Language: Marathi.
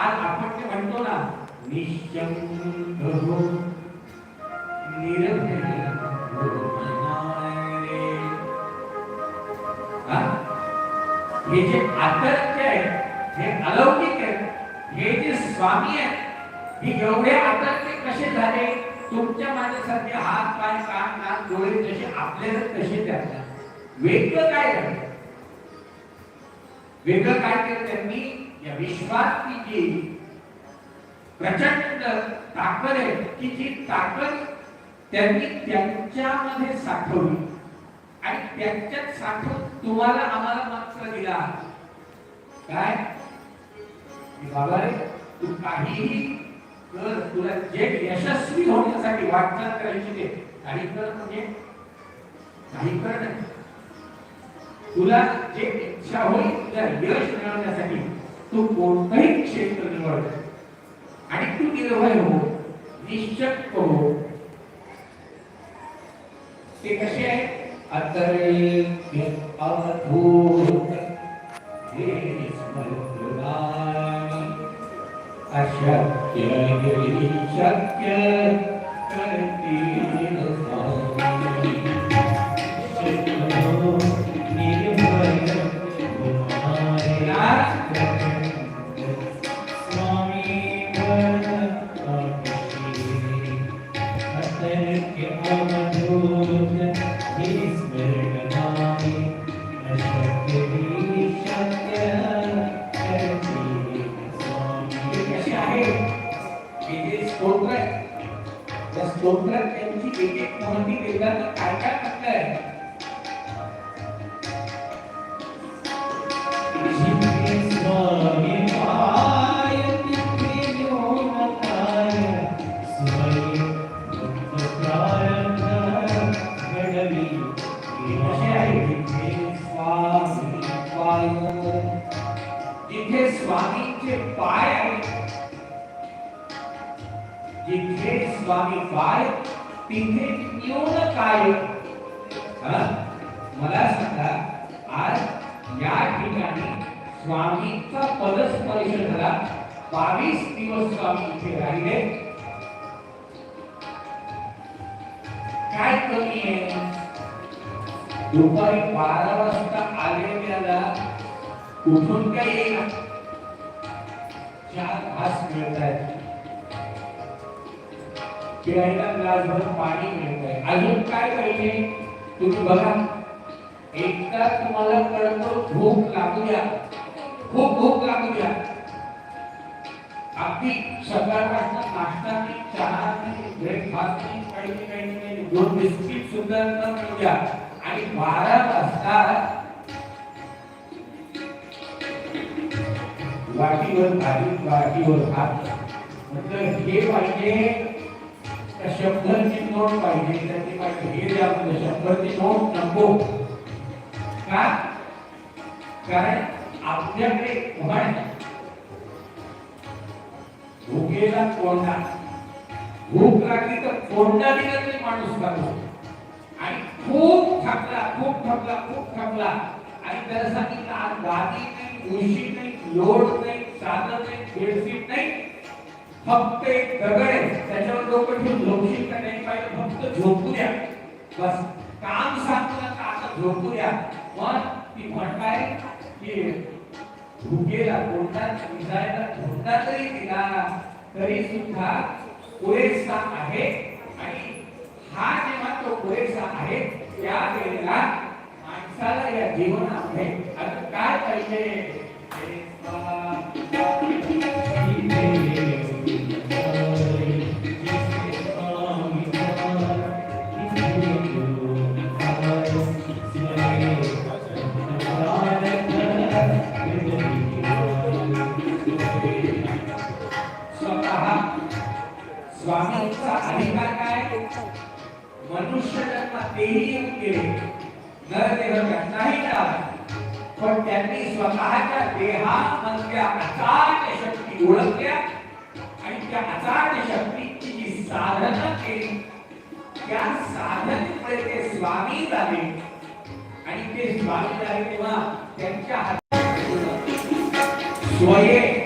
आज आपण जे म्हणतो ना निश्चंद हो निरभय हो मनारे, हे जे आतर्क्य आहे, हे अलौकिक आहे, हे जे स्वामी आहेत, हे एवढे आतर्क्य कसे झाले? तुमच्या माझ्यासारखे हात पाय कान नाक डोळे जसे आपल्याला तसे त्यांना वेगळं काय झालं? वेगळं काय केलं त्यांनी? या विश्वाची जी प्रचंड ताकद आहे, की जी ताकद त्यांनी त्यांच्यामध्ये साठवली आणि त्यांच्यात साठवून तुम्हाला आम्हाला मात्र दिला. काय बाबा रे, तू काहीही कर, तुला जे यशस्वी होण्यासाठी वाटचाल करायची ते काही कर, म्हणजे काही कर नाही. तुला जे इच्छा होईल, तुला यश मिळवण्यासाठी तू कोणतंही क्षेत्र निवड आणि तू निर्भय हो, निश्चक हो. ते कसे आहे? अतर्क्य अद्भुत हे स्मृतनामी, अशक्य शक्य करतील स्वामी. निर्भय स्वामी अतर्क्य अद्भुत हे स्मृतनामी, अशक्य शक्य करतील स्वामी. कसे आहे हे जे स्तोत्र आहे, त्या स्तोत्रात त्यांची एक एक महती वेदांत काय काय म्हटलंय? जिथे स्वामींचे पाय आहेत, जिथे स्वामी पाय तिथे न्यून काय. मला सांगा, आज या ठिकाणी स्वामींचा पदस्पर्श झाला, 22 दिवस स्वामी इथे राहिले. काय कमी आहे? दुपारी 12 वाजता आलेल्याला कुठून काय येईल? 4 घास मिळत आहेत, पिण्याला ग्लासभर पाणी मिळत आहे. अजून काय पाहिजे? तुम्ही बघा, एकदा तुम्हाला कळतो भूक लागू द्या, खूप भूक लागू द्या. अगदी सकाळपासून नाश्ता नाही, चहा नाही, ब्रेकफास्ट नाही, काही नाही, 2 बिस्किट सुद्धा न मिळू द्या आणि 12 वाजता वाटीवर भाजी, वाटीवर भात. म्हटलं हे पाहिजे, 100ची नोट पाहिजे, त्याची पाहिजे हे द्या. 100ची नोट नको. का? कारण आपल्याकडे म्हण, भुकेला कोंडा. भूक लागली तर कोंडा दिला तरी माणूस खातो. आणि खूप थकला आणि त्याला सांगितलं आज गादी नाही, उशी नाही, लोड नाही, चादर नाही, बेडशीट नाही, फक्त एक दगड आहे, त्याच्यावर डोकं ठेवून झोपशील का नाही पाहिजे, फक्त झोपू द्या. बस काम सांगतो ना, आता झोपू द्या. मग ती म्हणताय की भुकेला कोणता विजायला कोणता तरी दिला तरी सुद्धा पुरेसा आहे. आणि हा जेव्हा तो पुरेसा आहे, त्या वेळेला माणसाला या जीवनामध्ये आता काय पाहिजे? स्वामींचा अधिकार काय? मनुष्य जन्मात तेही येऊन गेले, नरदेह त्यांनाही मिळाला, पण त्यांनी स्वतःच्या देहामधल्या अचाट शक्ती ओळखल्या आणि त्या अचाट शक्तीची जी साधना केली, त्या साधनेमुळे ते स्वामी झाले. आणि ते स्वामी झाले तेव्हा त्यांच्या हातात स्वये